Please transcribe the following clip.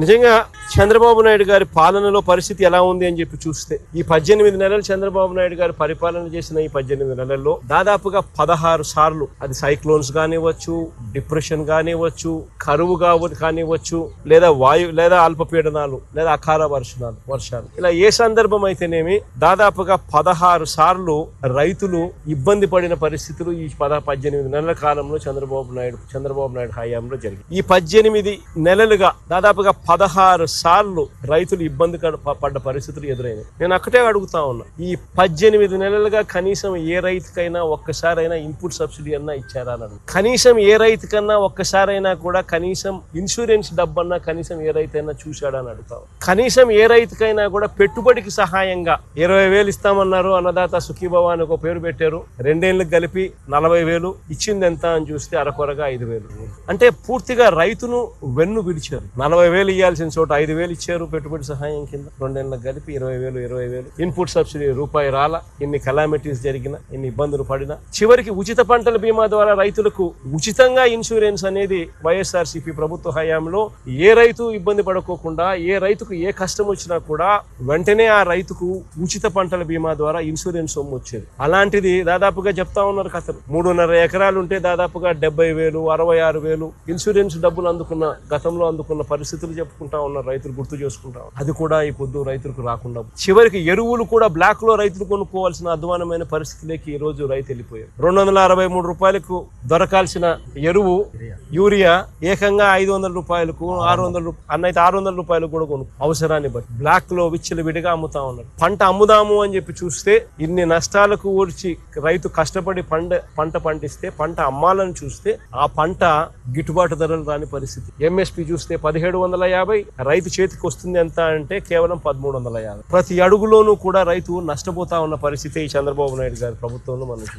నిజంగా చంద్రబాబు నాయుడు గారి పాలనలో పరిస్థితి ఎలా ఉంది అని చెప్పి చూస్తే ఈ 18 నెలలు చంద్రబాబు నాయుడు గారు పరిపాలన చేసిన ఈ 18 నెలల్లో దాదాపుగా 16 సార్లు అది సైక్లోన్స్ కానివ్వచ్చు, డిప్రెషన్ కానివ్వచ్చు, కరువు కానివ్వచ్చు, లేదా అల్పపీడనాలు, లేదా అకాల వర్షాలు ఇలా ఏ సందర్భం అయితేనేమి దాదాపుగా 16 సార్లు రైతులు ఇబ్బంది పడిన పరిస్థితులు ఈ 18 నెలల కాలంలో చంద్రబాబు నాయుడు హయాంలో జరిగింది. ఈ 18 నెలలుగా దాదాపుగా 16 సార్లు రైతులు ఇబ్బంది పడ్డ పరిస్థితులు ఎదురైనాయి. నేను అక్కడే అడుగుతా ఉన్నా, ఈ 18 నెలలుగా కనీసం ఏ రైతుకైనా ఒక్కసారైనా ఇన్పుట్ సబ్సిడీ అన్నా ఇచ్చారా అని అడుగు. కనీసం ఏ రైతుకన్నా ఒక్కసారైనా కూడా కనీసం ఇన్సూరెన్స్ డబ్బన్నా కనీసం ఏ రైతైనా చూశాడా అని అడుగుతాం. కనీసం ఏ రైతుకైనా కూడా పెట్టుబడికి సహాయంగా 20,000 ఇస్తామన్నారు, అన్నదాత సుఖీభవ అని ఒక పేరు పెట్టారు, 2 ఏళ్ళకి కలిపి 40,000 ఇచ్చింది ఎంత అని చూస్తే అరకొరగా 5,000. అంటే పూర్తిగా రైతును వెన్ను విడిచారు. 40,000 ఇవ్వాల్సిన చోట 5,000 ఇచ్చారు పెట్టుబడి సహాయం కింద, 2 ఏళ్ళకి కలిపి 20,000. ఇన్పుట్ సబ్సిడీ రూపాయి రాల, ఇన్ని కలామిటీస్ జరిగినా, ఇన్ని ఇబ్బందులు పడినా చివరికి ఉచిత పంటల బీమా ద్వారా రైతులకు ఉచితంగా ఇన్సూరెన్స్ అనేది వైఎస్ఆర్సీపీ ప్రభుత్వ హయాంలో ఏ రైతు ఇబ్బంది పడుకోకుండా, ఏ రైతుకు ఏ కష్టం వచ్చినా కూడా వెంటనే ఆ రైతుకు ఉచిత పంటల బీమా ద్వారా ఇన్సూరెన్స్ సొమ్ము వచ్చేది. అలాంటిది దాదాపుగా చెప్తా ఉన్నారు కథలు, 3.5 ఎకరాలు ఉంటే దాదాపుగా 70,000, 66,000 ఇన్సూరెన్స్ డబ్బులు గతంలో అందుకున్న పరిస్థితులు చెప్పుకుంటా ఉన్నారు, రైతులు గుర్తు చేసుకుంటా ఉన్నారు. అది కూడా ఈ పొద్దు రైతులకు రాకుండా చివరికి ఎరువులు కూడా బ్లాక్ లో రైతులు కొనుక్కోవాల్సిన అధ్వానమైన పరిస్థితులకి ఈ రోజు రైతు వెళ్ళిపోయారు. 263 రూపాయలకు దొరకాల్సిన ఎరువు యూరియా ఏకంగా 500 రూపాయలకు, 600 అన్నైతే 600 రూపాయలకు కూడా కొను అవసరాన్ని బట్టి బ్లాక్ లో విచ్చలవిడిగా అమ్ముతా ఉన్నారు. పంట అమ్ముదాము అని చెప్పి చూస్తే ఇన్ని నష్టాలకు ఊడ్చి రైతు కష్టపడి పంట పండిస్తే పంట అమ్మాలని చూస్తే ఆ పంట గిట్టుబాటు ధరలు రాని పరిస్థితి. ఎంఎస్పి చూస్తే 1750, రైతు చేతికి వస్తుంది ఎంత అంటే కేవలం 1350. ప్రతి అడుగులోనూ కూడా రైతు నష్టపోతా ఉన్న పరిస్థితి ఈ చంద్రబాబు నాయుడు గారి ప్రభుత్వంలో మనం చూస్తాం.